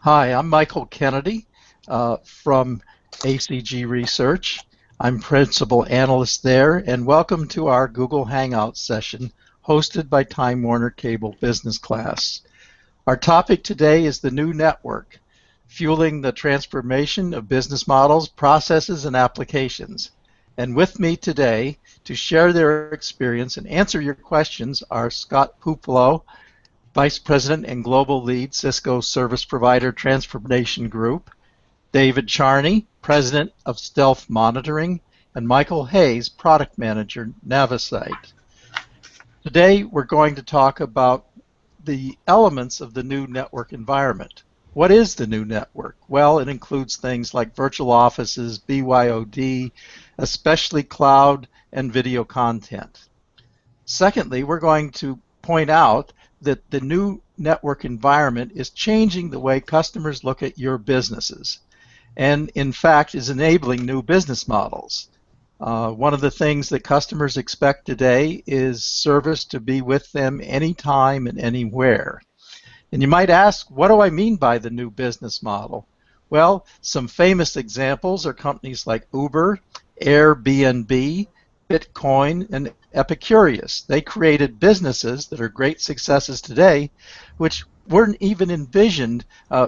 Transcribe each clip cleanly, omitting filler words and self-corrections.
Hi, I'm Michael Kennedy from ACG Research. I'm Principal Analyst there, and welcome to our Google Hangout session hosted by Time Warner Cable Business Class. Our topic today is the new network, fueling the transformation of business models, processes, and applications. And with me today to share their experience and answer your questions are Scott Pupolo, Vice President and Global Lead, Cisco Service Provider Transformation Group, David Charney, President of Stealth Monitoring, and Michael Hayes, Product Manager, Navisite. Today, we're going to talk about the elements of the new network environment. What is the new network? Well, it includes things like virtual offices, BYOD, especially cloud and video content. Secondly, we're going to point out that the new network environment is changing the way customers look at your businesses and, in fact, is enabling new business models. One of the things that customers expect today is service to be with them anytime and anywhere. And you might ask, what do I mean by the new business model? Well, some famous examples are companies like Uber, Airbnb, Bitcoin, and Epicurious. They created businesses that are great successes today, which weren't even envisioned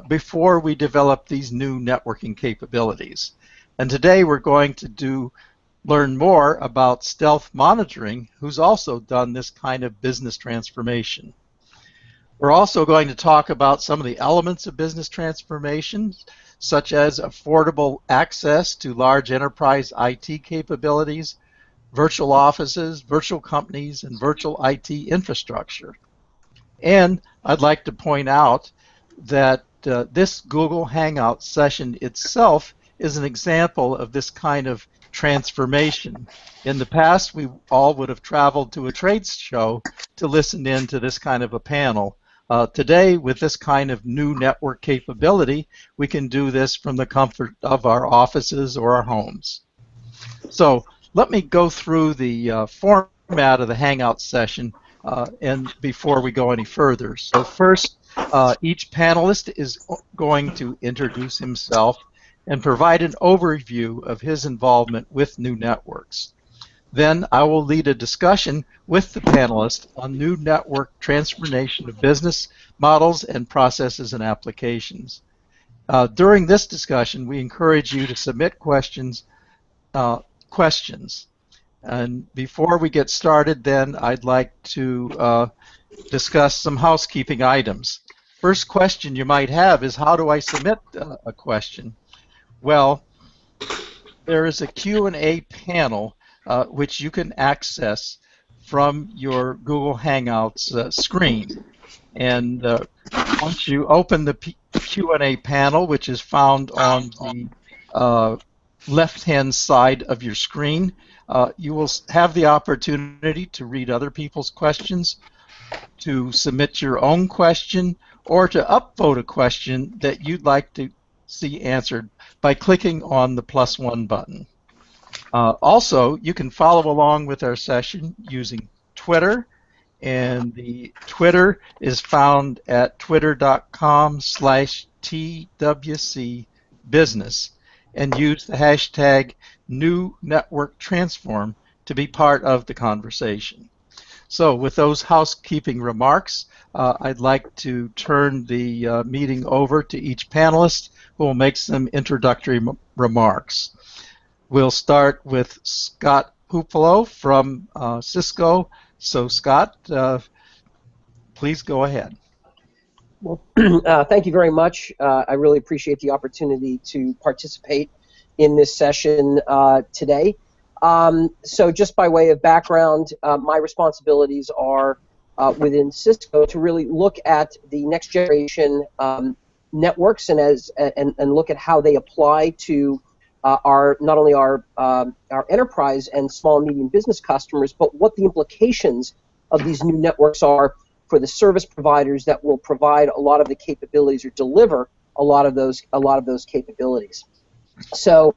before we developed these new networking capabilities. And today we're going to learn more about Stealth Monitoring, who's also done this kind of business transformation. We're also going to talk about some of the elements of business transformation, such as affordable access to large enterprise IT capabilities, virtual offices, virtual companies, and virtual IT infrastructure. And I'd like to point out that this Google Hangout session itself is an example of this kind of transformation. In the past, we all would have traveled to a trade show to listen in to this kind of a panel. Today, with this kind of new network capability, we can do this from the comfort of our offices or our homes. So let me go through the format of the Hangout session and before we go any further. So first, each panelist is going to introduce himself and provide an overview of his involvement with new networks. Then I will lead a discussion with the panelists on new network transformation of business models and processes and applications. During this discussion, we encourage you to submit questions. And before we get started, then I'd like to discuss some housekeeping items. First question you might have is, how do I submit a question? Well, there is a Q&A panel which you can access from your Google Hangouts screen. And once you open the Q&A panel, which is found on the left-hand side of your screen, you will have the opportunity to read other people's questions, to submit your own question, or to upvote a question that you'd like to see answered by clicking on the +1 button. Also, you can follow along with our session using Twitter, and the Twitter is found at twitter.com/TWCbusiness, and use the hashtag #NewNetworkTransform to be part of the conversation. So with those housekeeping remarks, I'd like to turn the meeting over to each panelist who will make some introductory remarks. We'll start with Scott Pupolo from Cisco. So Scott, please go ahead. Well, thank you very much. I really appreciate the opportunity to participate in this session today. So just by way of background, my responsibilities are within Cisco to really look at the next generation networks and look at how they apply to not only our enterprise and small and medium business customers, but what the implications of these new networks are for the service providers that will provide a lot of the capabilities or deliver a lot of those capabilities. So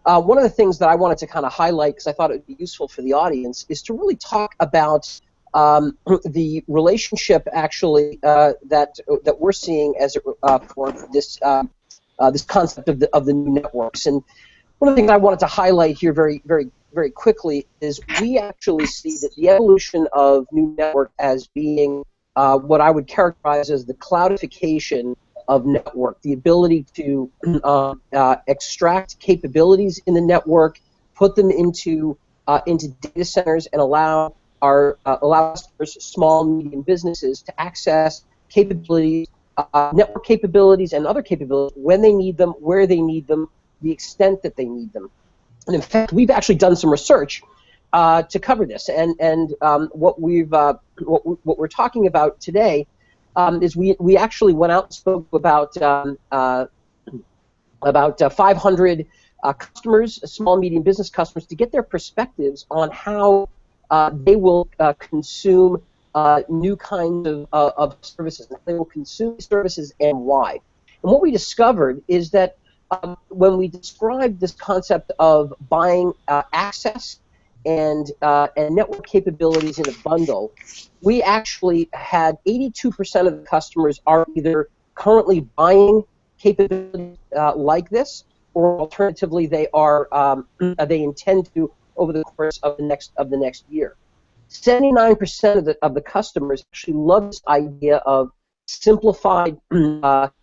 one of the things that I wanted to kind of highlight, because I thought it would be useful for the audience, is to really talk about the relationship actually that we're seeing as for this concept of the new networks. And one of the things I wanted to highlight here very quickly is we actually see that the evolution of new network as being what I would characterize as the cloudification of network, the ability to extract capabilities in the network, put them into data centers, and allow customers, small, medium businesses, to access capabilities, network capabilities, and other capabilities when they need them, where they need them, the extent that they need them. And in fact, we've actually done some research to cover this. And what we're talking about today is we actually went out and spoke about 500 customers, small medium business customers, to get their perspectives on how they will consume new kinds of services. They will consume services and why. And what we discovered is that when we described this concept of buying access and network capabilities in a bundle, we actually had 82% of the customers are either currently buying capabilities like this, or alternatively they they intend to over the course of the next year. 79% of the customers actually love this idea of simplified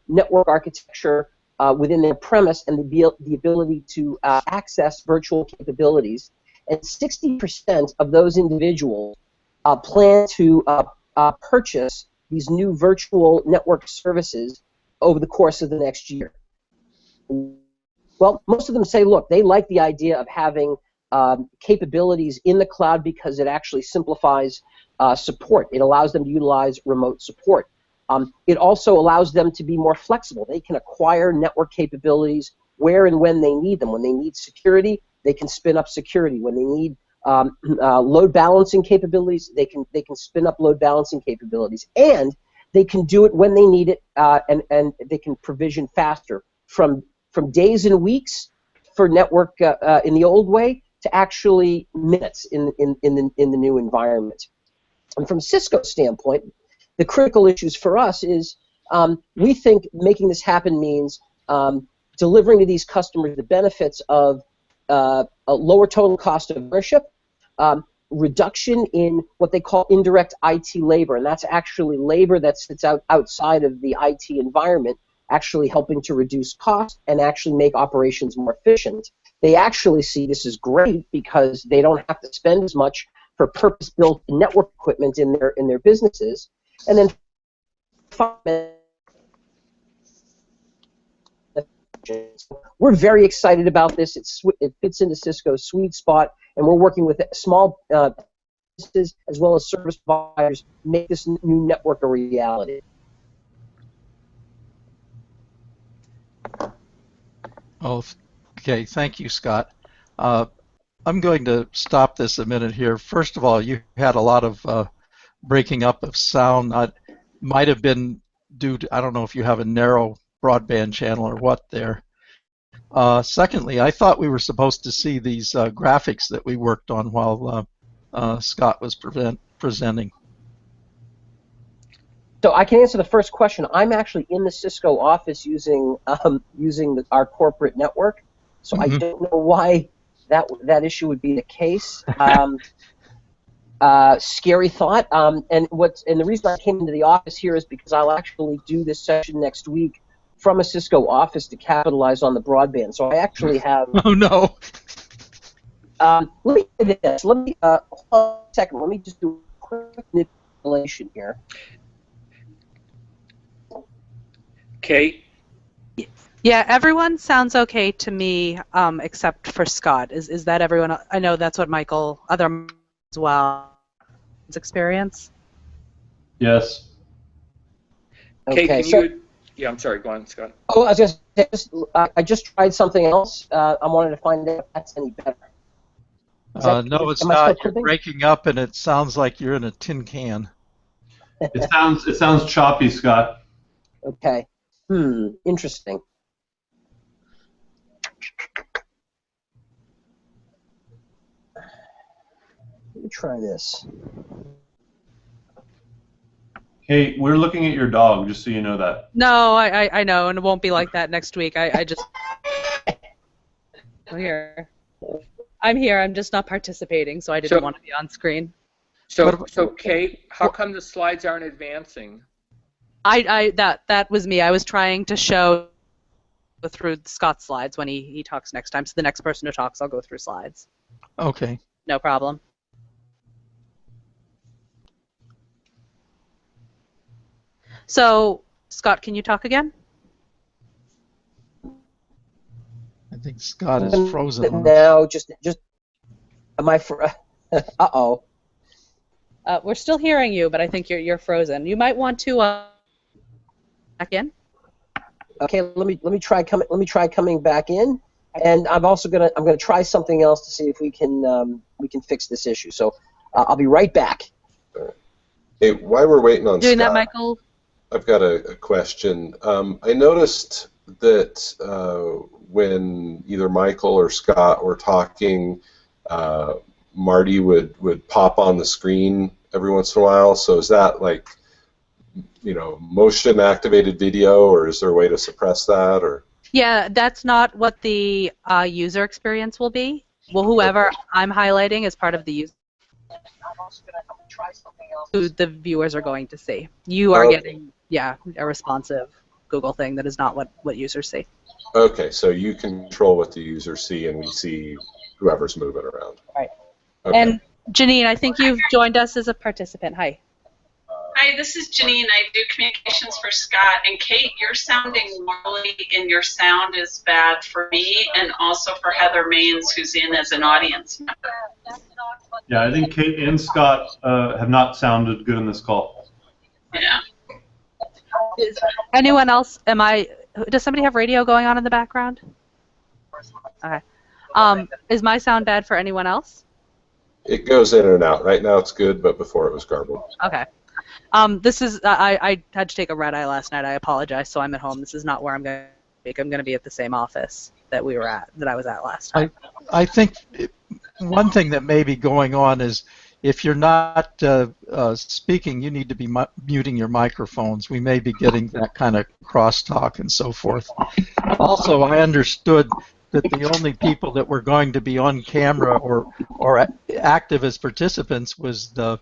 network architecture within their premise and the ability to access virtual capabilities. And 60% of those individuals plan to purchase these new virtual network services over the course of the next year. Well, most of them say, look, they like the idea of having capabilities in the cloud because it actually simplifies support. It allows them to utilize remote support. It also allows them to be more flexible. They can acquire network capabilities where and when they need them. When they need security, they can spin up security. When they need load balancing capabilities, they can spin up load balancing capabilities. And they can do it when they need it, and they can provision faster from days and weeks for network in the old way to actually minutes in the new environment. And from Cisco's standpoint, the critical issues for us is we think making this happen means delivering to these customers the benefits of a lower total cost of ownership, reduction in what they call indirect IT labor, and that's actually labor that sits outside of the IT environment, actually helping to reduce cost and actually make operations more efficient. They actually see this as great because they don't have to spend as much for purpose-built network equipment in their businesses. And then we're very excited about this. It fits into Cisco's sweet spot, and we're working with small businesses as well as service providers to make this new network a reality. Oh, okay. Thank you, Scott. I'm going to stop this a minute here. First of all, you had a lot of breaking up of sound. Might have been due to, I don't know if you have a narrow broadband channel or what there. Secondly, I thought we were supposed to see these graphics that we worked on while Scott was presenting. So I can answer the first question. I'm actually in the Cisco office using our corporate network, so I don't know why that issue would be the case. Scary thought. And the reason I came into the office here is because I'll actually do this session next week from a Cisco office to capitalize on the broadband. So I actually have. Oh no. Let me do this. Let me hold on a second. Let me just do a quick manipulation here. Kate? Yeah, everyone sounds okay to me, except for Scott. Is that everyone? I know that's what other as well, experience. Yes. Okay, Kate, so, yeah, I'm sorry. Go on, Scott. Oh, I was just I just tried something else. I wanted to find out if that's any better. No, it's not. You're breaking up, and it sounds like you're in a tin can. It sounds choppy, Scott. Okay. Interesting. Let me try this. Hey, we're looking at your dog, just so you know that. No, I know, and it won't be like that next week. I just I'm here. I'm here. I'm just not participating, so I didn't want to be on screen. So Kate, how come the slides aren't advancing? That was me. I was trying to show through Scott's slides when he talks next time. So the next person who talks, I'll go through slides. Okay. No problem. So, Scott, can you talk again? I think Scott is frozen on us. Now, just am I? Uh-oh. We're still hearing you, but I think you're frozen. You might want to back in. Okay, let me try coming back in, and I'm gonna try something else to see if we can fix this issue. So I'll be right back. Hey, while we're waiting on Doing Scott, that, Michael? I've got a question. I noticed that when either Michael or Scott were talking, Marty would pop on the screen every once in a while. So is that like, motion activated video, or is there a way to suppress that? Or Yeah, that's not what the user experience will be. Well, whoever I'm highlighting is part of the user. Who the viewers are going to see. You are getting, a responsive Google thing that is not what users see. Okay, so you control what the users see, and we see whoever's moving around. Right. Okay. And Janine, I think you've joined us as a participant. Hi. Hi, this is Janine. I do communications for Scott. And Kate, you're sounding normally, and your sound is bad for me and also for Heather Maines, who's in as an audience member. Yeah, I think Kate and Scott have not sounded good in this call. Yeah. Anyone else? Does somebody have radio going on in the background? Okay. Is my sound bad for anyone else? It goes in and out. Right now it's good, but before it was garbled. Okay. This is I had to take a red eye last night. I apologize. So I'm at home. This is not where I'm going to be. I'm going to be at the same office that I was at last time. I think one thing that may be going on is if you're not speaking, you need to be muting your microphones. We may be getting that kind of crosstalk and so forth. Also, I understood that the only people that were going to be on camera or active as participants was the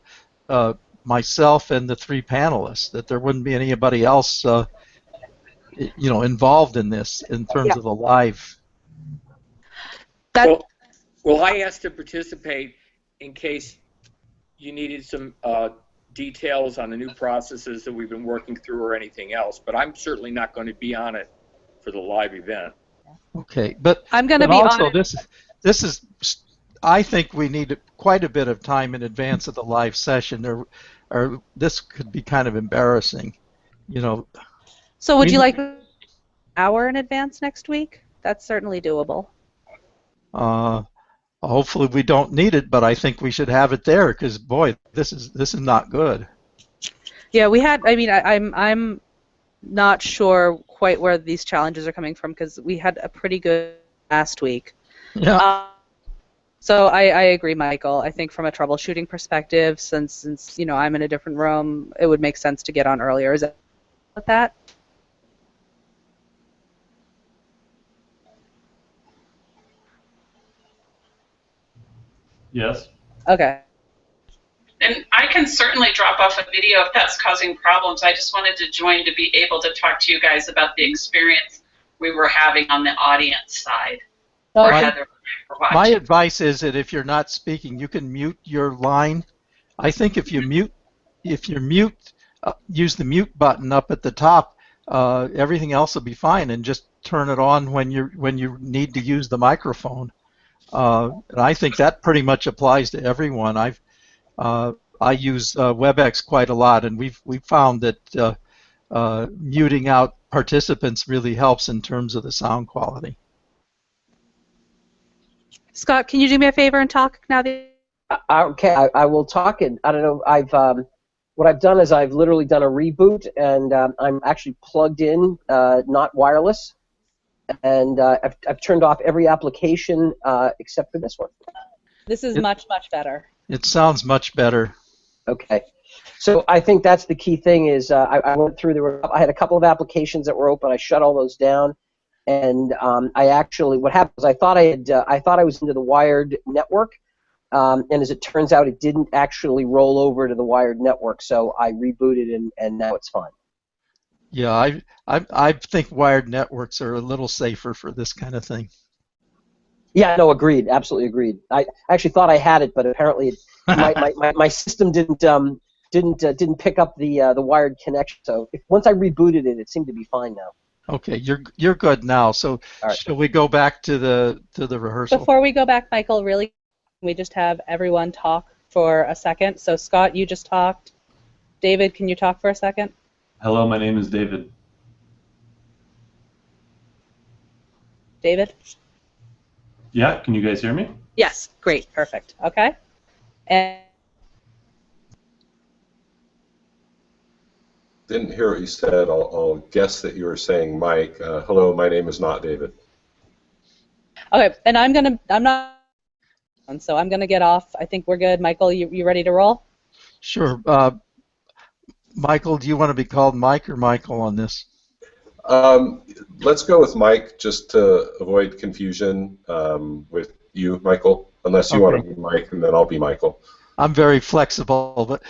myself and the three panelists. That there wouldn't be anybody else, involved in this in terms of the live. Well, I asked to participate in case you needed some details on the new processes that we've been working through or anything else, but I'm certainly not going to be on it for the live event. Okay, but I'm going to be also on it. this is I think we need quite a bit of time in advance of the live session, or this could be kind of embarrassing, So would you like an hour in advance next week? That's certainly doable. Hopefully we don't need it, but I think we should have it there because boy, this is not good. Yeah, we had. I mean, I'm not sure quite where these challenges are coming from because we had a pretty good last week. Yeah. So I agree, Michael. I think from a troubleshooting perspective, since I'm in a different room, it would make sense to get on earlier. Is that with that? Yes. Okay. And I can certainly drop off a video if that's causing problems. I just wanted to join to be able to talk to you guys about the experience we were having on the audience side. Or Heather, for watching. My advice is that if you're not speaking, you can mute your line. I think if you mute, use the mute button up at the top, everything else will be fine, and just turn it on when you need to use the microphone. And I think that pretty much applies to everyone. I use WebEx quite a lot, and we've found that muting out participants really helps in terms of the sound quality. Scott, can you do me a favor and talk now? Okay, I will talk. And I don't know. What I've done is I've literally done a reboot, and I'm actually plugged in, not wireless, and I've turned off every application except for this one. This is much better. It sounds much better. Okay. So I think that's the key thing is I went through, I had a couple of applications that were open. I shut all those down. And I actually, what happened was I thought I was into the wired network. And as it turns out, it didn't actually roll over to the wired network. So I rebooted and now it's fine. Yeah, I think wired networks are a little safer for this kind of thing. Yeah, no, agreed. Absolutely agreed. I actually thought I had it, but apparently my system didn't pick up the wired connection. So once I rebooted it, it seemed to be fine now. Okay, you're good now. So All right. shall we go back to the rehearsal? Before we go back, Michael, really, we just have everyone talk for a second. So Scott, you just talked. David, can you talk for a second? Hello, my name is David. David? Yeah, can you guys hear me? Yes, great, perfect. Okay. And Didn't hear what you said. I'll guess that you were saying Mike. Hello, my name is not David. okay, and I'm not, so I'm gonna get off. I think we're good. Michael, you ready to roll? Sure. Michael, do you want to be called Mike or Michael on this? Let's go with Mike just to avoid confusion with you, Michael. Unless you want to be Mike, and then I'll be Michael. I'm very flexible, but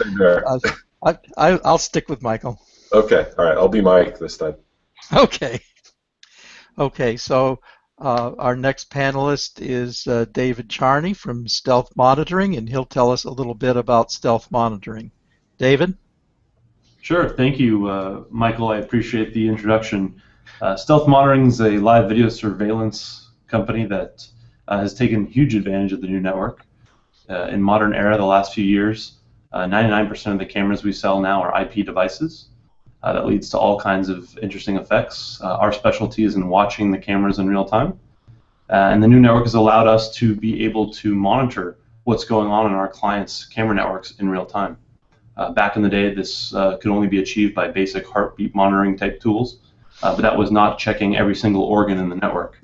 I'll stick with Michael. Okay, all right. I'll be Mike this time. Okay. Okay, so our next panelist is David Charney from Stealth Monitoring, and he'll tell us a little bit about stealth monitoring. David? Sure, thank you, Michael. I appreciate the introduction. Stealth Monitoring is a live video surveillance company that has taken huge advantage of the new network. In modern era, the last few years, 99% of the cameras we sell now are IP devices. That leads to all kinds of interesting effects. Our specialty is in watching the cameras in real time. And the new network has allowed us to be able to monitor what's going on in our clients' camera networks in real time. Back in the day, this could only be achieved by basic heartbeat monitoring type tools, but that was not checking every single organ in the network.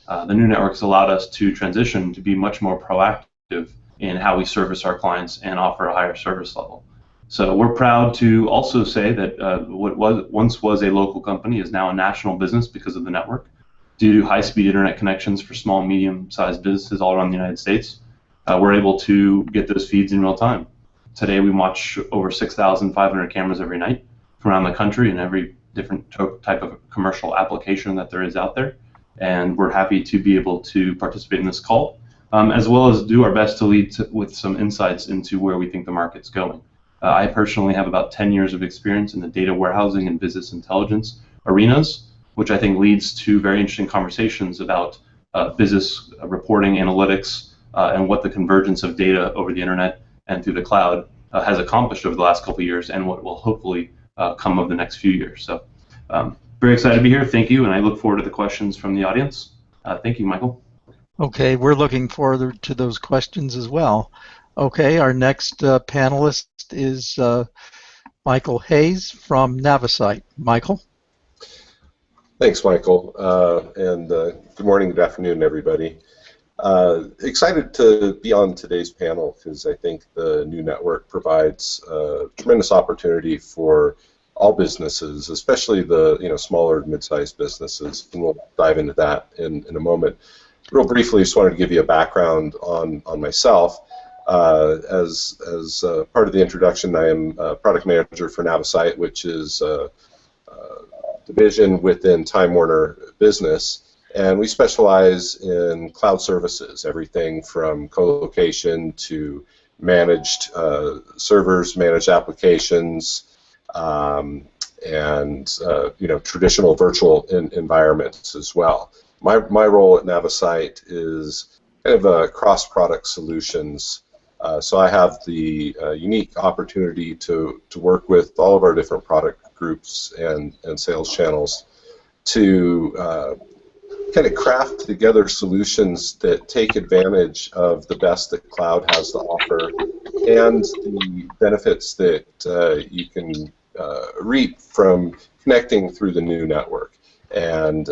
The new network has allowed us to transition to be much more proactive in how we service our clients and offer a higher service level. So we're proud to also say that what once was a local company is now a national business because of the network. Due to high-speed internet connections for small and medium-sized businesses all around the United States, we're able to get those feeds in real time. Today we watch over 6,500 cameras every night from around the country in every different type of commercial application that there is out there. And we're happy to be able to participate in this call, as well as do our best to lead with some insights into where we think the market's going. I personally have about 10 years of experience in the data warehousing and business intelligence arenas, which I think leads to very interesting conversations about business reporting, analytics, and what the convergence of data over the internet and through the cloud has accomplished over the last couple of years and what will hopefully come of the next few years. So very excited to be here. Thank you, and I look forward to the questions from the audience. Thank you, Michael. Okay, we're looking forward to those questions as well. Okay, our next panelist is Michael Hayes from Navisite. Michael? Thanks, Michael, and good morning, good afternoon, everybody. Excited to be on today's panel because I think the new network provides a tremendous opportunity for all businesses, especially the smaller, mid-sized businesses, and we'll dive into that in a moment. Real briefly, just wanted to give you a background on myself. As part of the introduction, I am a product manager for Navisite, which is a division within Time Warner Business, and we specialize in cloud services, everything from co-location to managed servers, managed applications, and traditional virtual environments as well. My role at Navisite is kind of a cross-product solutions. So I have the unique opportunity to work with all of our different product groups and sales channels to kind of craft together solutions that take advantage of the best that cloud has to offer and the benefits that you can reap from connecting through the new network. And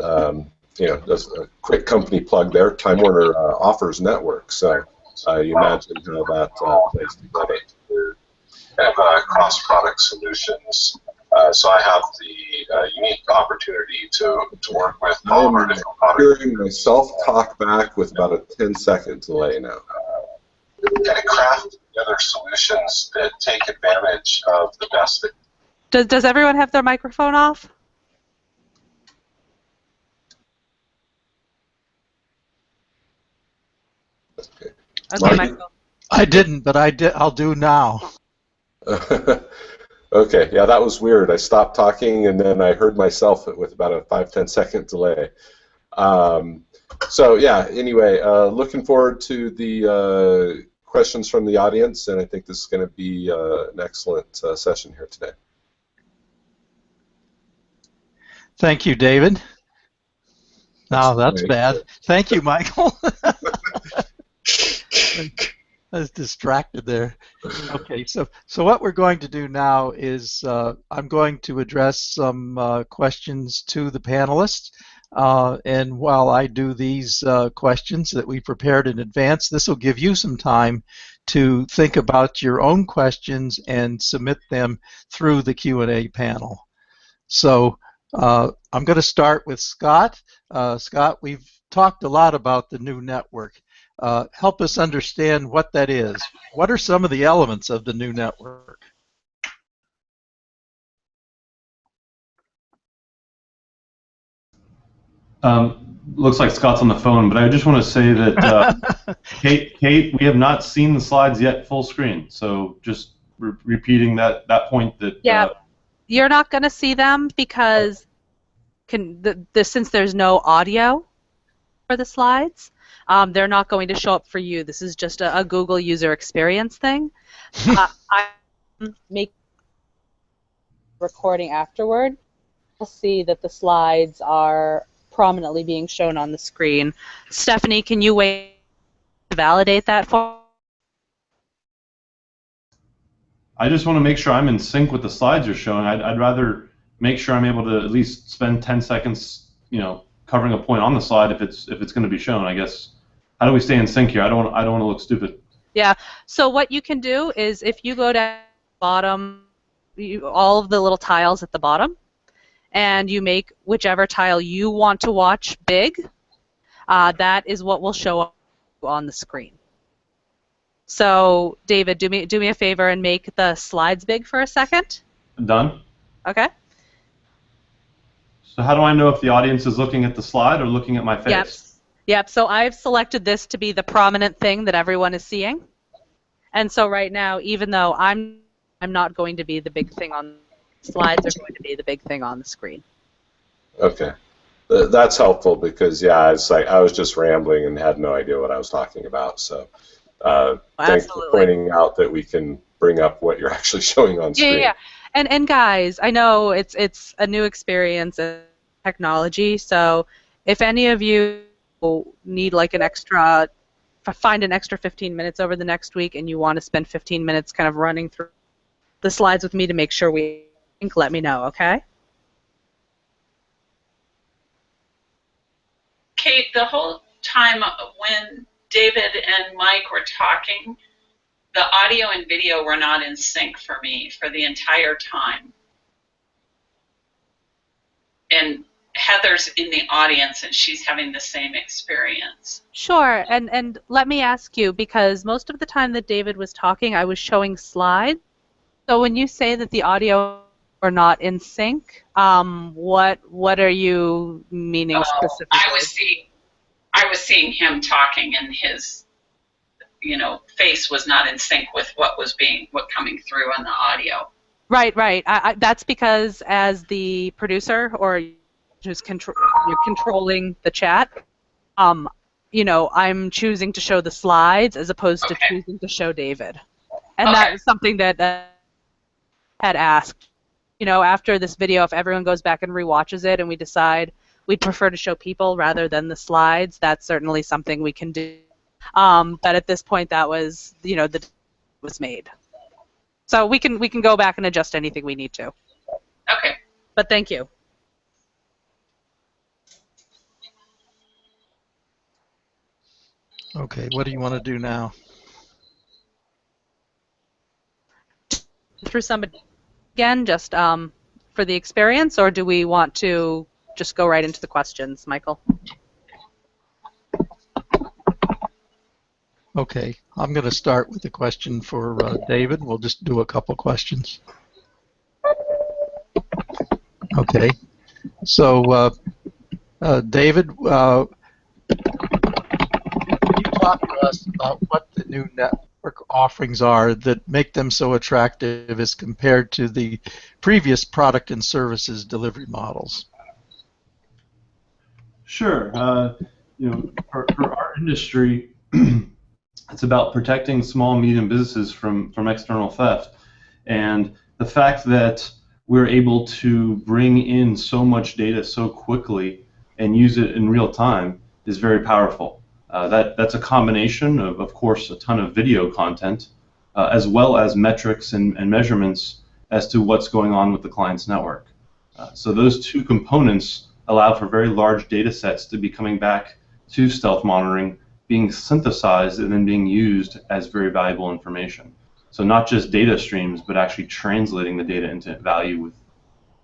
just a quick company plug there. Time Warner offers networks, so you imagine how that plays together. kind of cross-product solutions. So I have the unique opportunity to work with all of our different products. I'm hearing myself talk back with about a 10-second delay now. Kind of craft together solutions that take advantage of the best. Does everyone have their microphone off? Okay, Okay, Michael. I didn't, but I'll do now. Okay, yeah, that was weird. I stopped talking and then I heard myself with about a 5-10 second delay. So yeah, anyway, looking forward to the questions from the audience, and I think this is going to be an excellent session here today. Thank you, David. No, that's bad. Thank you, Michael. I was distracted there. Okay, so what we're going to do now is I'm going to address some questions to the panelists. And while I do these questions that we prepared in advance, this will give you some time to think about your own questions and submit them through the Q&A panel. So I'm going to start with Scott. Scott, we've talked a lot about the new network. Help us understand what that is. What are some of the elements of the new network? Looks like Scott's on the phone, but I just want to say that Kate, we have not seen the slides yet full screen. So just repeating that point that. Yeah, you're not going to see them because since there's no audio for the slides, they're not going to show up for you. This is just a Google user experience thing. I make recording afterward. You'll see that the slides are prominently being shown on the screen. Stephanie, can you wait to validate that for? I just want to make sure I'm in sync with the slides you're showing. I'd rather make sure I'm able to at least spend 10 seconds, covering a point on the slide if it's going to be shown. I guess. How do we stay in sync here? I don't want to look stupid. Yeah. So what you can do is if you go down the bottom, all of the little tiles at the bottom, and you make whichever tile you want to watch big, that is what will show up on the screen. So, David, do me a favor and make the slides big for a second. Done. Okay. So how do I know if the audience is looking at the slide or looking at my face? Yep. So I've selected this to be the prominent thing that everyone is seeing. And so right now, even though I'm not going to be the big thing on the slides, are going to be the big thing on the screen. Okay. That's helpful because, yeah, it's like I was just rambling and had no idea what I was talking about. So thanks for pointing out that we can bring up what you're actually showing on screen. Yeah. And guys, I know it's a new experience in technology, so if any of you need like find an extra 15 minutes over the next week and you want to spend 15 minutes kind of running through the slides with me to make sure we think, let me know, okay? Kate, the whole time when David and Mike were talking, the audio and video were not in sync for me for the entire time. And Heather's in the audience and she's having the same experience. Sure, and let me ask you, because most of the time that David was talking, I was showing slides. So when you say that the audio are not in sync, what are you meaning specifically? I was seeing him talking and his face was not in sync with what coming through on the audio. Right. That's because as the producer or who's controlling the chat, I'm choosing to show the slides as opposed to choosing to show David. And that was something that had asked. After this video, if everyone goes back and rewatches it and we decide we'd prefer to show people rather than the slides, that's certainly something we can do. But at this point, that was, the was made. So we can go back and adjust anything we need to. Okay. But thank you. Okay, what do you want to do now? through some again, just for the experience, or do we want to just go right into the questions, Michael? Okay, I'm going to start with a question for David. We'll just do a couple questions. Okay, so David, can you talk to us about what the new network offerings are that make them so attractive as compared to the previous product and services delivery models? Sure. For our industry, it's about protecting small and medium businesses from external theft. And the fact that we're able to bring in so much data so quickly and use it in real time is very powerful. That's a combination of course, a ton of video content, as well as metrics and measurements as to what's going on with the client's network. So those two components allow for very large data sets to be coming back to stealth monitoring, being synthesized and then being used as very valuable information. So not just data streams, but actually translating the data into value with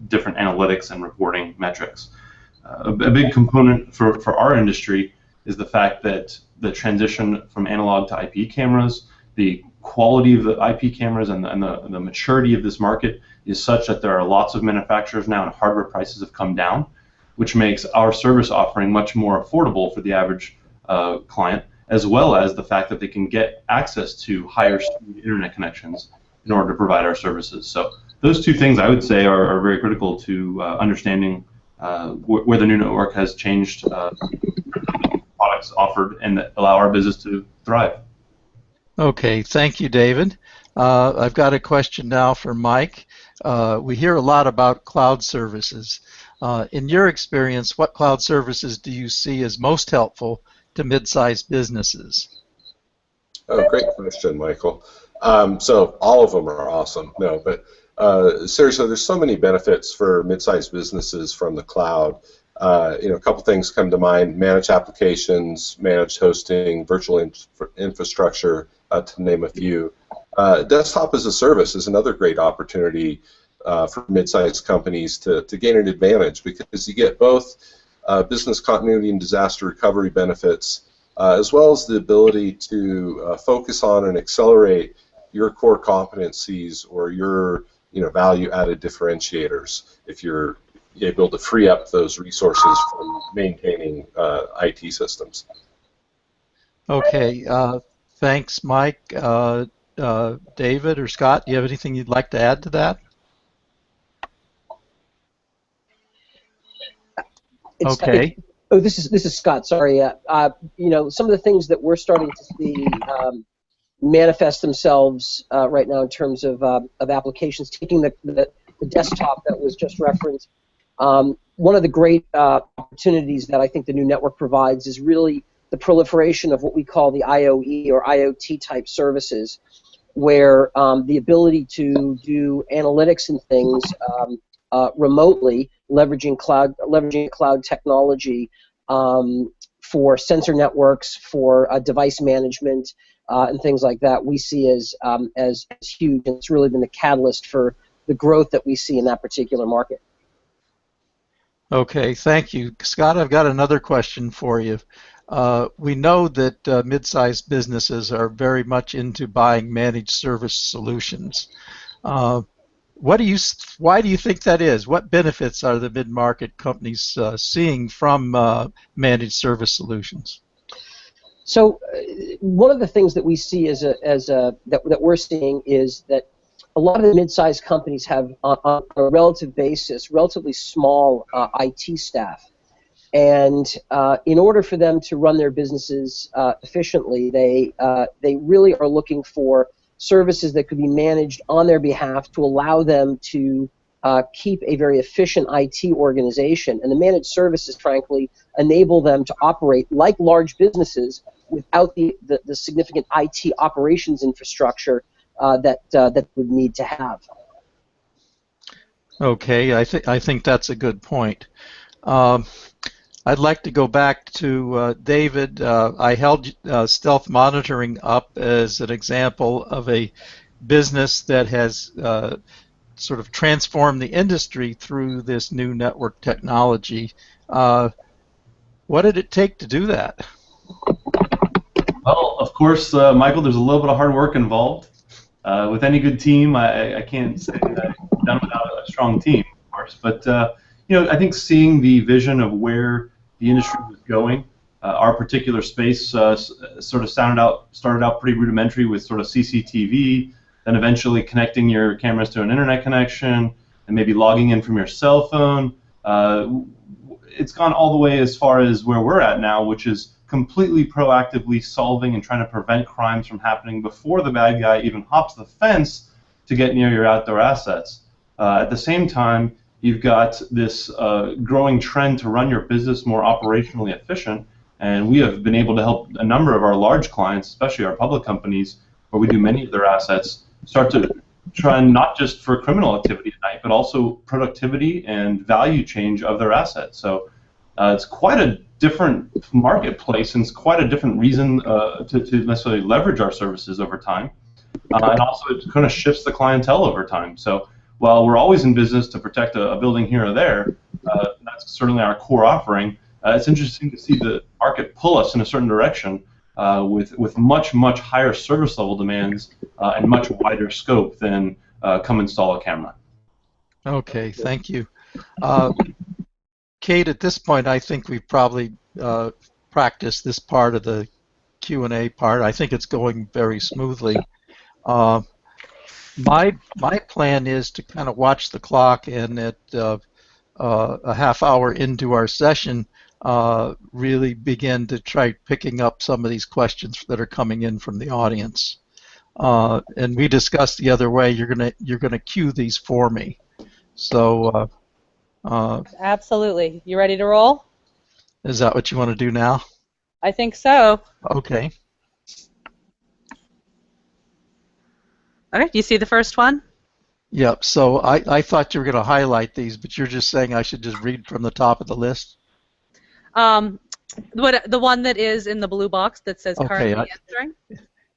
different analytics and reporting metrics. A big component for our industry is the fact that the transition from analog to IP cameras, the quality of the IP cameras and the maturity of this market is such that there are lots of manufacturers now and hardware prices have come down, which makes our service offering much more affordable for the average client, as well as the fact that they can get access to higher speed internet connections in order to provide our services. So those two things I would say are very critical to understanding where the new network has changed products offered and that allow our business to thrive. Okay, thank you, David. I've got a question now for Mike. We hear a lot about cloud services. In your experience, what cloud services do you see as most helpful to mid-sized businesses? Oh, great question, Michael. So all of them are awesome. No, but seriously, there's so many benefits for mid-sized businesses from the cloud. A couple things come to mind: managed applications, managed hosting, virtual infrastructure, to name a few. Desktop as a service is another great opportunity for mid-sized companies to gain an advantage, because you get both business continuity and disaster recovery benefits, as well as the ability to focus on and accelerate your core competencies or your value-added differentiators if you're able to free up those resources from maintaining IT systems. Okay, thanks, Mike. David or Scott, do you have anything you'd like to add to that? Okay. This is Scott. Sorry. Some of the things that we're starting to see manifest themselves right now in terms of applications, taking the desktop that was just referenced. One of the great opportunities that I think the new network provides is really the proliferation of what we call the IoE or IoT type services, where the ability to do analytics and things remotely, leveraging cloud technology for sensor networks, for device management, and things like that, we see as huge, and it's really been the catalyst for the growth that we see in that particular market. Okay, thank you. Scott, I've got another question for you. We know that mid-sized businesses are very much into buying managed service solutions. Why do you think that is? What benefits are the mid-market companies seeing from managed service solutions? So, one of the things that we see that we're seeing is that a lot of the mid-sized companies have, on a relative basis, relatively small IT staff, and in order for them to run their businesses efficiently, they really are looking for services that could be managed on their behalf to allow them to keep a very efficient IT organization. And the managed services, frankly, enable them to operate like large businesses without the significant IT operations infrastructure that would need to have. Okay, I think that's a good point. I'd like to go back to David. I held stealth monitoring up as an example of a business that has sort of transformed the industry through this new network technology. What did it take to do that? Well, of course, Michael, there's a little bit of hard work involved. With any good team, I can't say that I've done without a strong team, of course. But I think seeing the vision of where the industry was going, our particular space sort of started out pretty rudimentary with sort of CCTV, then eventually connecting your cameras to an internet connection, and maybe logging in from your cell phone. It's gone all the way as far as where we're at now, which is completely proactively solving and trying to prevent crimes from happening before the bad guy even hops the fence to get near your outdoor assets. At the same time, you've got this growing trend to run your business more operationally efficient, and we have been able to help a number of our large clients, especially our public companies, where we do many of their assets, start to try not just for criminal activity at night, but also productivity and value change of their assets. So it's quite a different marketplace, and it's quite a different reason to necessarily leverage our services over time. And also it kind of shifts the clientele over time. So while we're always in business to protect a building here or there, that's certainly our core offering. It's interesting to see the market pull us in a certain direction with much, much higher service level demands and much wider scope than come install a camera. Okay, thank you. Kate, at this point, I think we've probably practiced this part of the Q&A part. I think it's going very smoothly. My plan is to kind of watch the clock and at a half hour into our session, really begin to try picking up some of these questions that are coming in from the audience. And we discussed the other way. You're gonna cue these for me. So. Absolutely. You ready to roll? Is that what you want to do now? I think so. Okay. Okay, do you see the first one? Yep, so I thought you were going to highlight these, but you're just saying I should just read from the top of the list? The one that is in the blue box that says currently answering?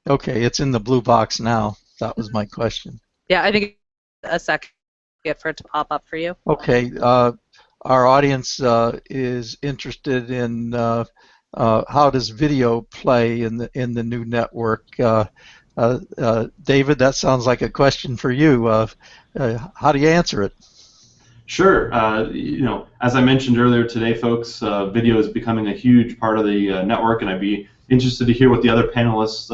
Okay, it's in the blue box now. That was my question. Yeah, I think a second for it to pop up for you. Okay, our audience is interested in how does video play in the new network. David, that sounds like a question for you. How do you answer it? Sure. As I mentioned earlier today, folks, video is becoming a huge part of the network, and I'd be interested to hear what the other panelists,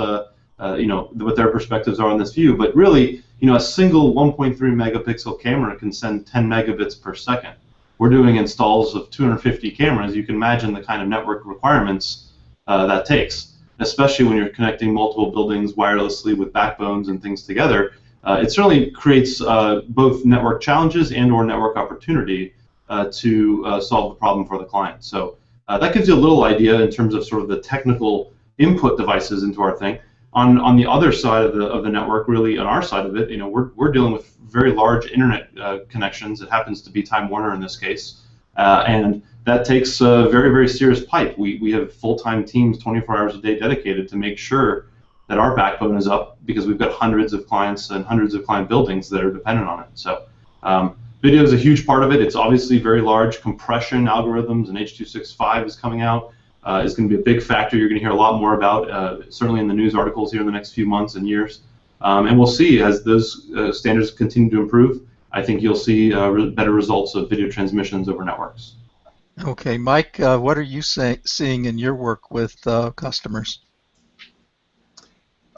what their perspectives are on this view. But really, a single 1.3 megapixel camera can send 10 megabits per second. We're doing installs of 250 cameras. You can imagine the kind of network requirements that takes, especially when you're connecting multiple buildings wirelessly with backbones and things together. It certainly creates both network challenges and/or network opportunity to solve the problem for the client. So that gives you a little idea in terms of sort of the technical input devices into our thing. On the other side of the network, really on our side of it, we're dealing with very large internet connections. It happens to be Time Warner in this case, and that takes a very, very serious pipe. We have full-time teams 24 hours a day dedicated to make sure that our backbone is up, because we've got hundreds of clients and hundreds of client buildings that are dependent on it. So video is a huge part of it. It's obviously very large. Compression algorithms and H.265 is coming out. Is going to be a big factor you're going to hear a lot more about, certainly in the news articles here in the next few months and years. And we'll see as those standards continue to improve. I think you'll see better results of video transmissions over networks. Okay, Mike, what are you seeing in your work with customers?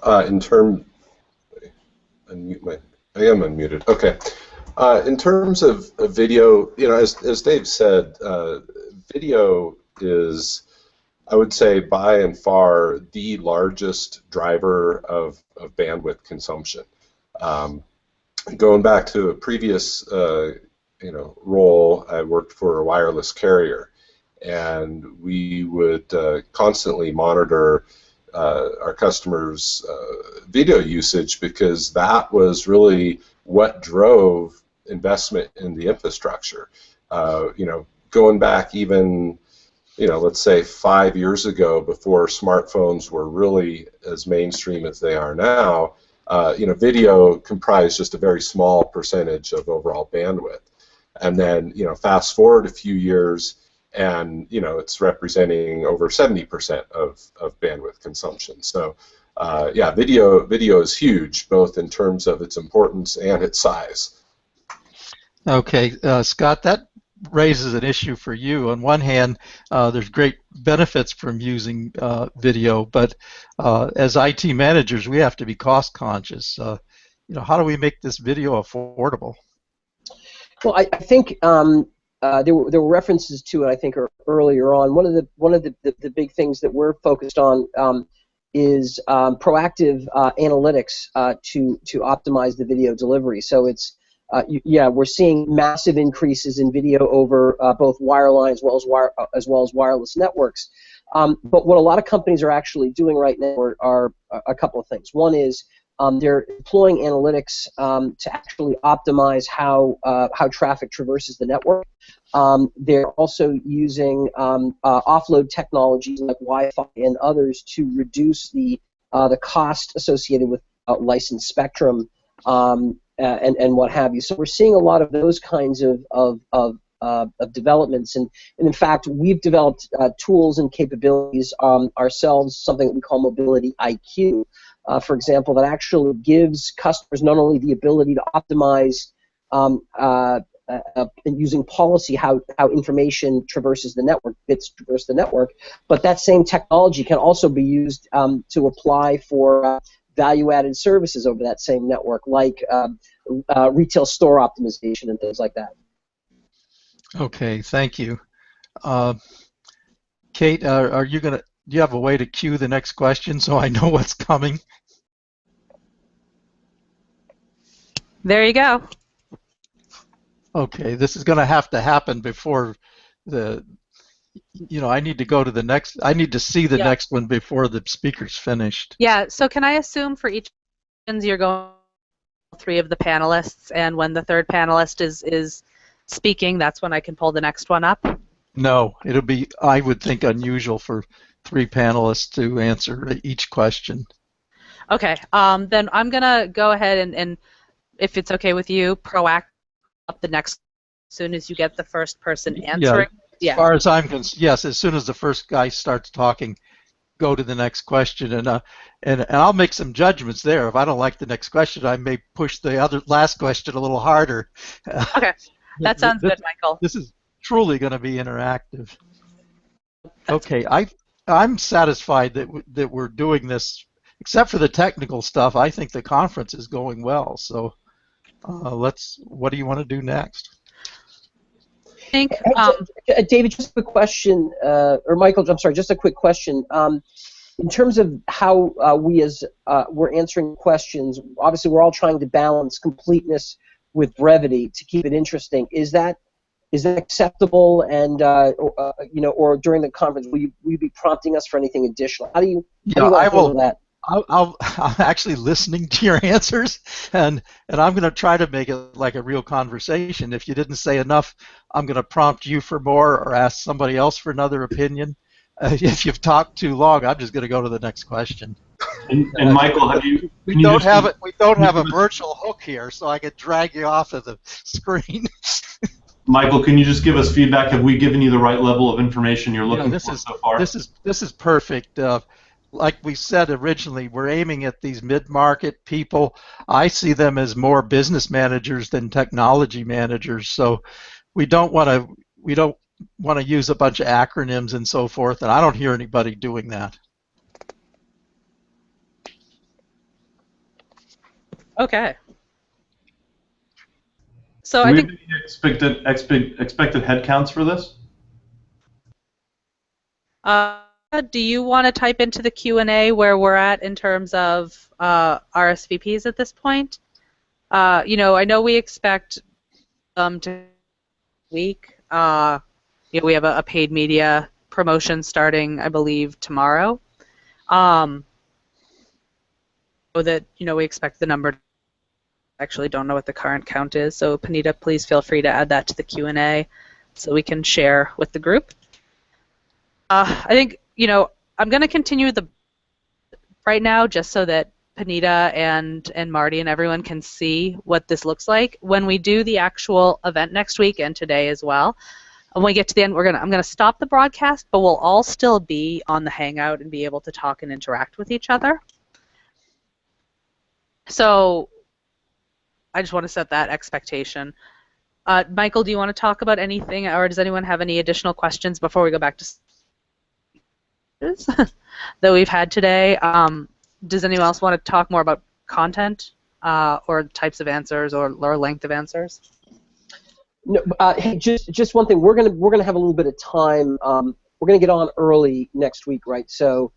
In terms, I am unmuted. Okay. In terms of video, as Dave said, video is, I would say, by and far the largest driver of bandwidth consumption. Going back to a previous role, I worked for a wireless carrier, and we would constantly monitor our customers' video usage, because that was really what drove investment in the infrastructure. Going back even, let's say 5 years ago, before smartphones were really as mainstream as they are now, video comprised just a very small percentage of overall bandwidth. And then, fast forward a few years, and it's representing over 70% of bandwidth consumption. So, yeah, video is huge, both in terms of its importance and its size. Okay, Scott, that raises an issue for you. On one hand, there's great benefits from using video, but as IT managers, we have to be cost conscious. How do we make this video affordable? Well, I think there were references to it, I think, earlier on. One of the big things that we're focused on is proactive analytics to optimize the video delivery. So it's we're seeing massive increases in video over both wireline as well as wireless networks. But what a lot of companies are actually doing right now are a couple of things. One is they're employing analytics to actually optimize how traffic traverses the network. They're also using offload technologies like Wi-Fi and others to reduce the cost associated with licensed spectrum and what have you. So we're seeing a lot of those kinds of developments, and in fact, we've developed tools and capabilities ourselves, something that we call Mobility IQ. For example, that actually gives customers not only the ability to optimize using policy how information traverses the network, bits traverse the network, but that same technology can also be used to apply for value-added services over that same network, like retail store optimization and things like that. Okay, thank you. Kate, do you have a way to cue the next question so I know what's coming? There you go. Okay, this is going to have to happen before I need to go to the next, I need to see the next one before the speaker's finished. Yeah, so can I assume for each you're going three of the panelists, and when the third panelist is speaking, that's when I can pull the next one up? No, it'll be, I would think, unusual for three panelists to answer each question. Okay, then I'm going to go ahead and, if it's okay with you, proact up the next as soon as you get the first person answering. Yeah, as far as I'm concerned, yes, as soon as the first guy starts talking, go to the next question, and I'll make some judgments there. If I don't like the next question, I may push the last question a little harder. Okay, that sounds good, Michael. This is truly going to be interactive. Okay, I'm satisfied that we're doing this, except for the technical stuff. I think the conference is going well. So what do you want to do next? I think, David, just a quick question, or Michael, I'm sorry, just a quick question. In terms of how we're answering questions, obviously we're all trying to balance completeness with brevity to keep it interesting. Is that acceptable? And or during the conference, will you be prompting us for anything additional? How do you handle that? I'm actually listening to your answers, and I'm going to try to make it like a real conversation. If you didn't say enough, I'm going to prompt you for more or ask somebody else for another opinion. If you've talked too long, I'm just going to go to the next question. And Michael, we don't have a virtual hook here, so I could drag you off of the screen. Michael, can you just give us feedback? Have we given you the right level of information you're looking for so far? This is perfect. Like we said originally, we're aiming at these mid-market people. I see them as more business managers than technology managers. So we don't want to use a bunch of acronyms and so forth, and I don't hear anybody doing that. Okay. So Do I we think have any expected headcounts for this? do you want to type into the Q&A where we're at in terms of RSVPs at this point? I know we expect to week. We have a paid media promotion starting, I believe, tomorrow. So that we expect the number. Actually, don't know what the current count is. So Panita, please feel free to add that to the Q&A so we can share with the group. I think I'm going to continue right now just so that Panita and Marty and everyone can see what this looks like. When we do the actual event next week and today as well, when we get to the end, I'm gonna stop the broadcast, but we'll all still be on the Hangout and be able to talk and interact with each other. So I just want to set that expectation. Michael, do you want to talk about anything, or does anyone have any additional questions before we go back to that we've had today? Does anyone else want to talk more about content or types of answers or length of answers? No, hey, just one thing. We're gonna have a little bit of time. We're gonna get on early next week, right? So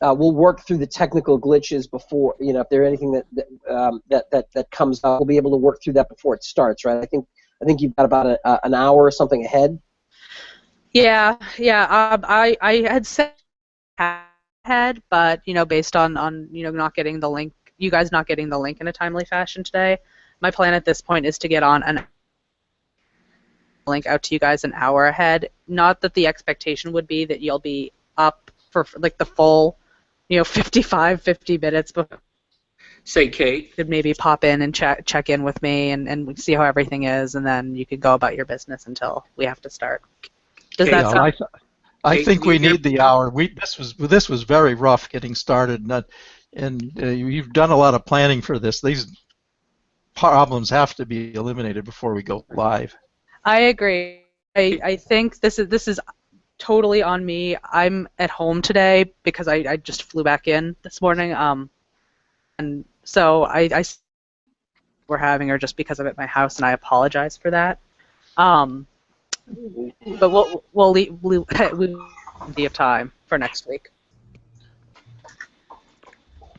we'll work through the technical glitches before, if there's anything that comes up, we'll be able to work through that before it starts, right? I think you've got about an hour or something ahead. Yeah. I had said ahead, but based on not getting the link, you guys not getting the link in a timely fashion today, my plan at this point is to get on an link out to you guys an hour ahead. Not that the expectation would be that you'll be up for like the full 50 minutes, but Say, Kate. you could maybe pop in and check in with me and see how everything is, and then you could go about your business until we have to start. Does that sound? I think we need the hour. This was very rough getting started, and you've done a lot of planning for this. These problems have to be eliminated before we go live. I agree. I think this is totally on me. I'm at home today because I just flew back in this morning, and so I we're having her just because I'm at my house, and I apologize for that. But we'll leave plenty of time for next week.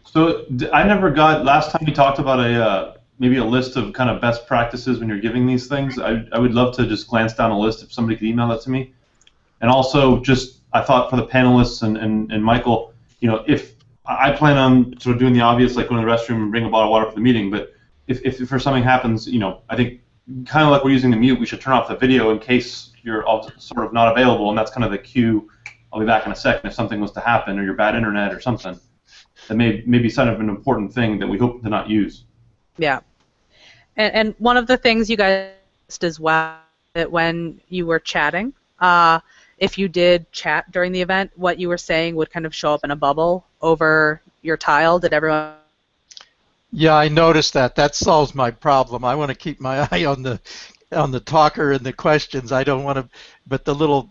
So I never got, last time you talked about maybe a list of kind of best practices when you're giving these things. I would love to just glance down a list if somebody could email that to me. And also just, I thought for the panelists and Michael, if I plan on sort of doing the obvious, like going to the restroom and bring a bottle of water for the meeting, but if for something happens, I think kind of like we're using the mute, we should turn off the video in case you're sort of not available, and that's kind of the cue. I'll be back in a second if something was to happen, or your bad internet or something. That may be sort of an important thing that we hope to not use. Yeah. And one of the things you guys asked as well, that when you were chatting, if you did chat during the event, what you were saying would kind of show up in a bubble over your tile. Did everyone? Yeah, I noticed that. That solves my problem. I want to keep my eye on the talker and the questions. I don't want to, but the little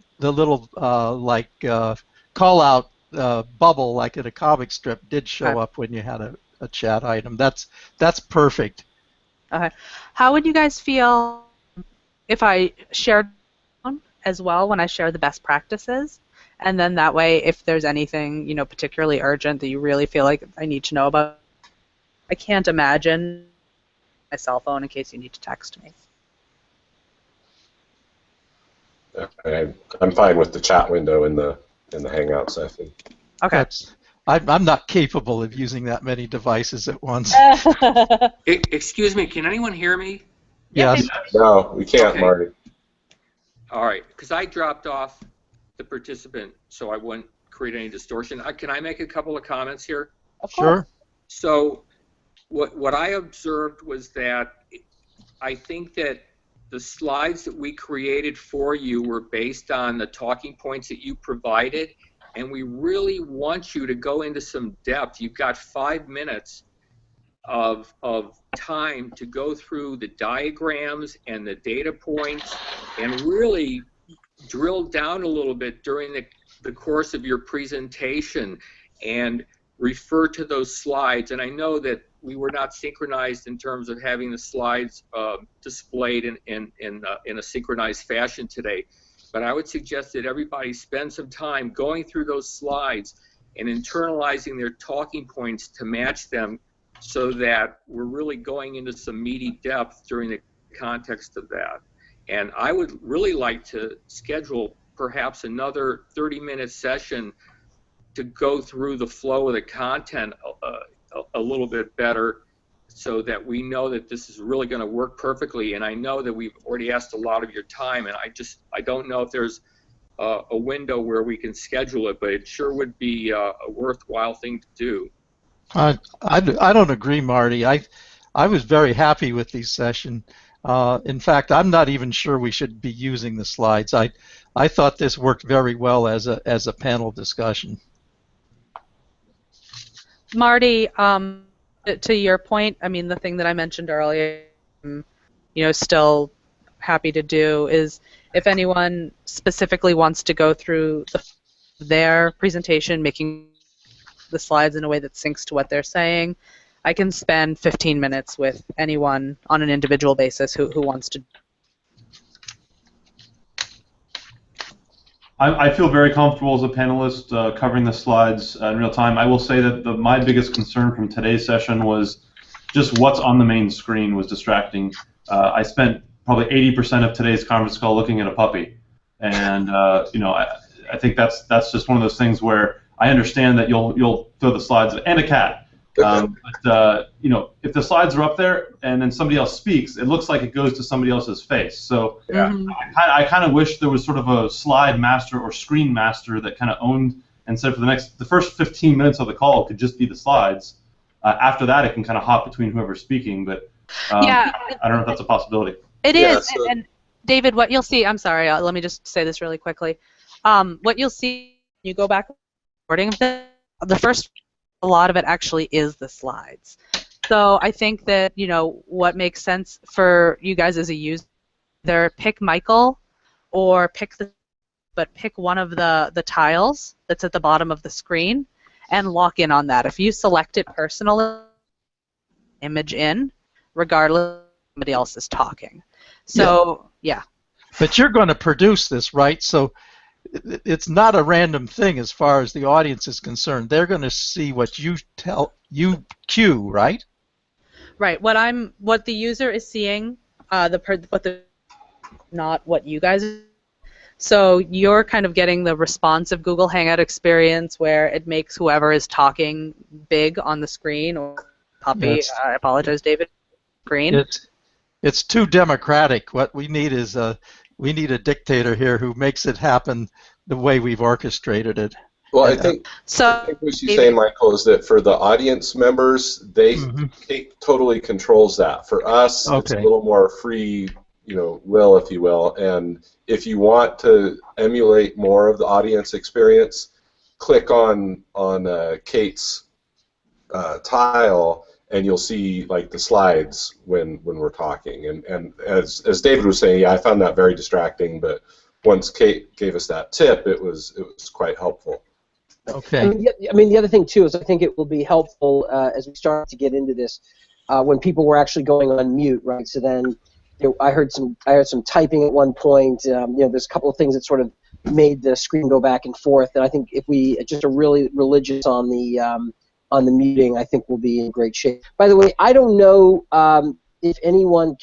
call out bubble like in a comic strip did show up when you had a chat item. That's perfect. Okay. How would you guys feel if I shared as well when I share the best practices? And then that way, if there's anything particularly urgent that you really feel like I need to know about, I can't imagine my cell phone in case you need to text me. Okay, I'm fine with the chat window in the Hangout session. Okay. I'm not capable of using that many devices at once. Excuse me, can anyone hear me? Yes. No, we can't, Okay. Marty. All right, because I dropped off the participant so I wouldn't create any distortion. Can I make a couple of comments here? Sure. So what I observed was that I think that the slides that we created for you were based on the talking points that you provided, and we really want you to go into some depth. You've got 5 minutes of time to go through the diagrams and the data points and really drill down a little bit during the course of your presentation and refer to those slides. And I know that we were not synchronized in terms of having the slides displayed in a synchronized fashion today. But I would suggest that everybody spend some time going through those slides and internalizing their talking points to match them so that we're really going into some meaty depth during the context of that. And I would really like to schedule perhaps another 30-minute session to go through the flow of the content a little bit better so that we know that this is really going to work perfectly. And I know that we've already asked a lot of your time, and I don't know if there's a window where we can schedule it, but it sure would be a worthwhile thing to do. I don't agree, Marty. I was very happy with these sessions. In fact, I'm not even sure we should be using the slides. I thought this worked very well as a panel discussion. Marty, to your point, I mean, the thing that I mentioned earlier, still happy to do is if anyone specifically wants to go through their presentation, making the slides in a way that syncs to what they're saying, I can spend 15 minutes with anyone on an individual basis who wants to. I feel very comfortable as a panelist covering the slides in real time. I will say that my biggest concern from today's session was just what's on the main screen was distracting. I spent probably 80% of today's conference call looking at a puppy, and I think that's just one of those things where I understand that you'll throw the slides and a cat. But if the slides are up there and then somebody else speaks, it looks like it goes to somebody else's face. So Yeah. I kind of wish there was sort of a slide master or screen master that kind of owned and said for the first 15 minutes of the call could just be the slides. After that, it can kind of hop between whoever's speaking. But Yeah, I don't know if that's a possibility. it Yeah, is. so- And David, what you'll see, I'm sorry, let me just say this really quickly. What you'll see, you go back recording of the first, a lot of it actually is the slides. So I think that, what makes sense for you guys as a user, either pick Michael or pick one of the tiles that's at the bottom of the screen and lock in on that. If you select it personally, image in, regardless of somebody else is talking. So, yeah. But you're going to produce this, right? So it's not a random thing as far as the audience is concerned. They're going to see what you cue, right? Right. What the user is seeing, not what you guys. So you're kind of getting the responsive Google Hangout experience where it makes whoever is talking big on the screen or puppy. I apologize, David. Screen. It's too democratic. What we need is we need a dictator here who makes it happen the way we've orchestrated it. Well, And, I think what you're David, saying, Michael, is that for the audience members, Kate totally controls that. For us, it's a little more free, will, if you will. And if you want to emulate more of the audience experience, click on Kate's tile, and you'll see like the slides when we're talking. And as David was saying, yeah, I found that very distracting. But once Kate gave us that tip, it was quite helpful. Okay. I mean, the other thing too is I think it will be helpful as we start to get into this when people were actually going on mute, right? So then I heard some typing at one point. There's a couple of things that sort of made the screen go back and forth, and I think if we just are really religious on the muting, I think we'll be in great shape. By the way, I don't know if anyone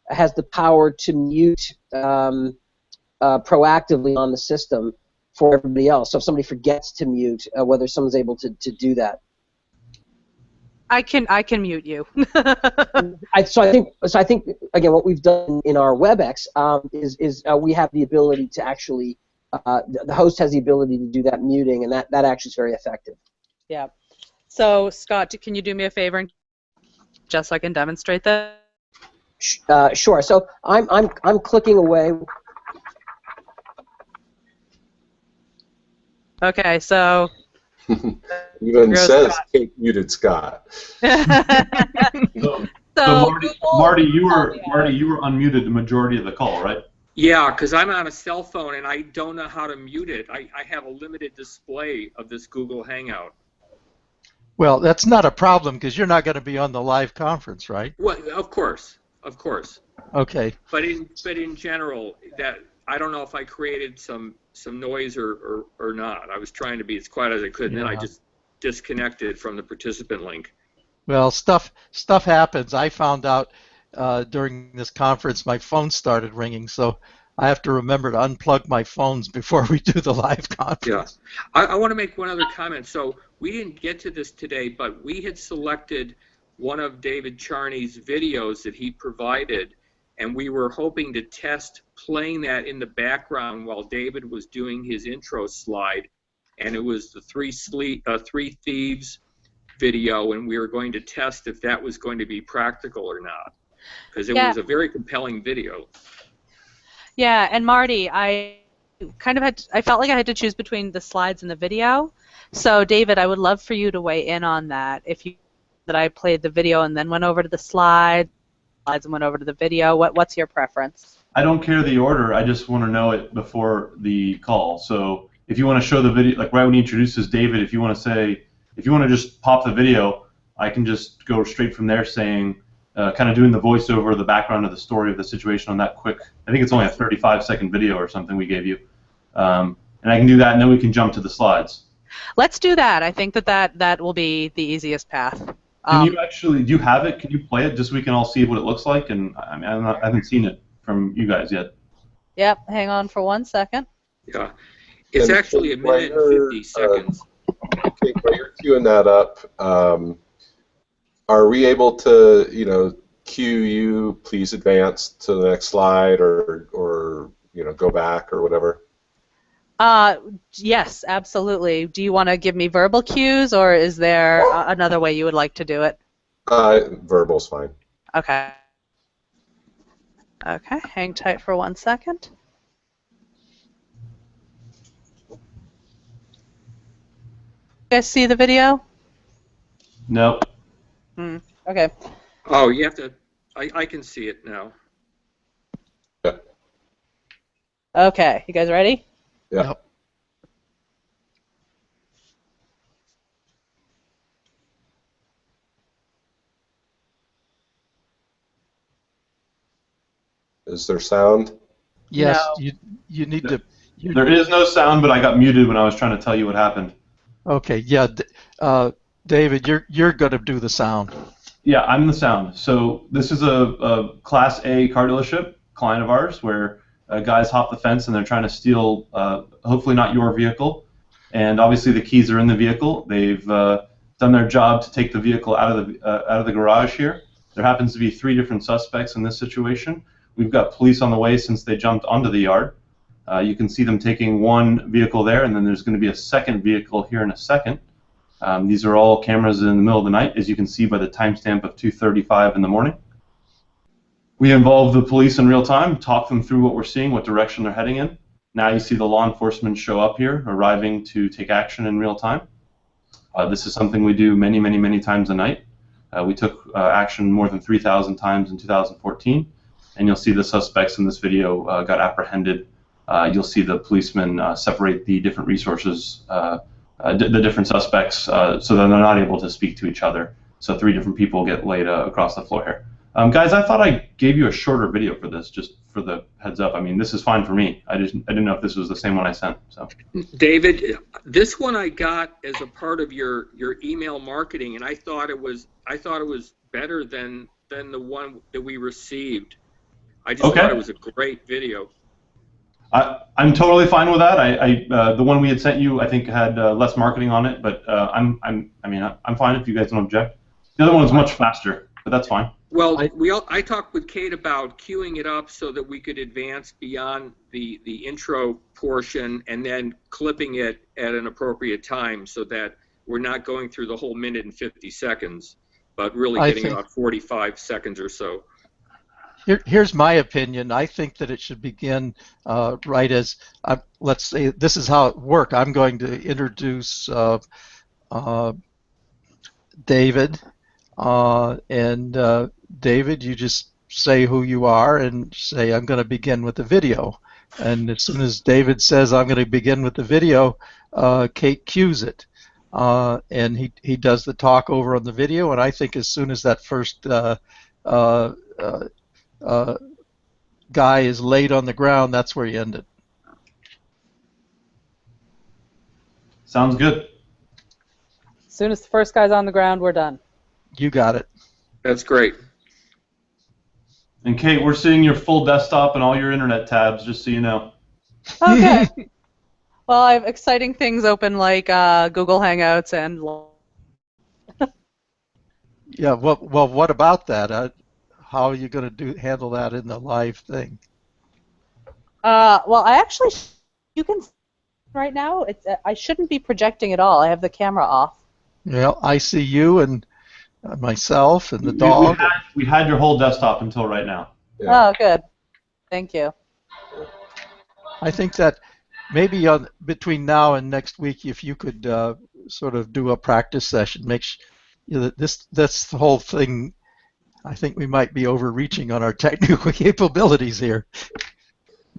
has the power to mute proactively on the system for everybody else. So if somebody forgets to mute, whether someone's able to do that. I can mute you. So I think again, what we've done in our WebEx is we have the ability to actually the host has the ability to do that muting, and that actually is very effective. Yeah. So Scott, can you do me a favor and just so I can demonstrate that? Sure. So I'm clicking away. Okay. So. Even says Kate muted Scott. So Marty, you were unmuted the majority of the call, right? Yeah, because I'm on a cell phone and I don't know how to mute it. I have a limited display of this Google Hangout. Well, that's not a problem because you're not going to be on the live conference, right? Well, of course. Okay. But in general, that I don't know if I created some noise or not. I was trying to be as quiet as I could, and then I just disconnected from the participant link. Well, stuff happens. I found out during this conference my phone started ringing, so I have to remember to unplug my phones before we do the live conference. Yeah. I want to make one other comment. So we didn't get to this today, but we had selected one of David Charney's videos that he provided, and we were hoping to test playing that in the background while David was doing his intro slide, and it was the three thieves video, and we were going to test if that was going to be practical or not, because it Yeah. was a very compelling video. Yeah, and Marty, I felt like I had to choose between the slides and the video. So David, I would love for you to weigh in on that. If you that I played the video and then went over to the slides and went over to the video, what's your preference? I don't care the order. I just want to know it before the call. So if you want to show the video, like right when he introduces David, if you want to just pop the video, I can just go straight from there saying, kind of doing the voiceover, the background of the story of the situation on that quick. I think it's only a 35-second video or something we gave you. And I can do that, and then we can jump to the slides. Let's do that. I think that will be the easiest path. Can you do you have it? Can you play it just so we can all see what it looks like? And I mean, I haven't seen it from you guys yet. Yep, hang on for 1 second. Yeah, it's actually a minute and 50 seconds. Okay, while you're queuing that up, are we able to, cue you, please advance to the next slide, or go back or whatever? Yes, absolutely. Do you want to give me verbal cues, or is there another way you would like to do it? Verbal's fine. Okay. Okay, hang tight for 1 second. You guys see the video? No. Okay. Oh, you have to. I can see it now. Yeah. Okay, you guys ready? Yeah. Yep. Is there sound? Yes, No. you need to. There is no sound, but I got muted when I was trying to tell you what happened. Okay, yeah, David, you're going to do the sound. Yeah, I'm the sound. So this is a Class A car dealership, client of ours, where guys hop the fence and they're trying to steal, hopefully not your vehicle. And obviously the keys are in the vehicle. They've done their job to take the vehicle out of the garage here. There happens to be 3 different suspects in this situation. We've got police on the way since they jumped onto the yard. You can see them taking one vehicle there, and then there's going to be a second vehicle here in a second. These are all cameras in the middle of the night, as you can see by the timestamp of 2:35 in the morning. We involve the police in real time, talk them through what we're seeing, what direction they're heading in. Now you see the law enforcement show up here, arriving to take action in real time. This is something we do many, many, many times a night. We took action more than 3,000 times in 2014, and you'll see the suspects in this video got apprehended. You'll see the policemen separate the different resources, the different suspects, so that they're not able to speak to each other. So 3 different people get laid across the floor here. Guys, I thought I gave you a shorter video for this, just for the heads up. I mean, this is fine for me. I didn't know if this was the same one I sent. So. David, this one I got as a part of your email marketing, and I thought it was better than the one that we received. I just thought it was a great video. I'm totally fine with that. The one we had sent you, I think, had less marketing on it, but I'm fine if you guys don't object. The other one was much faster, but that's fine. Well, I talked with Kate about queuing it up so that we could advance beyond the intro portion and then clipping it at an appropriate time so that we're not going through the whole minute and 50 seconds, but really getting about 45 seconds or so. Here's my opinion. I think that it should begin right as, let's say, this is how it works. I'm going to introduce David, and David, you just say who you are and say, I'm going to begin with the video. And as soon as David says, I'm going to begin with the video, Kate cues it. And he does the talk over on the video, and I think as soon as that first guy is laid on the ground, that's where you end it. Sounds good. As soon as the first guy's on the ground, we're done. You got it. That's great. And Kate, we're seeing your full desktop and all your internet tabs, just so you know. Okay. Well, I have exciting things open like Google Hangouts and. Yeah. Well, what about that? How are you going to handle that in the live thing? Well, you can right now. I shouldn't be projecting at all. I have the camera off. Well, I see you and myself and the We, dog. we had your whole desktop until right now. Yeah. Oh, good. Thank you. I think that maybe between now and next week, if you could sort of do a practice session, that's the whole thing. I think we might be overreaching on our technical capabilities here.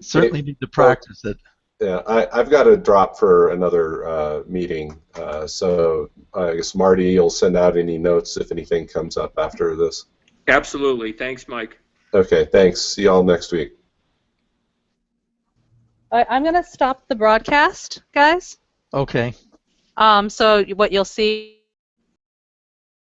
Certainly need to practice it. Yeah, I've got to drop for another meeting, so I guess Marty, you'll send out any notes if anything comes up after this. Absolutely. Thanks, Mike. Okay, thanks. See y'all next week. I'm going to stop the broadcast, guys. Okay. So what you'll see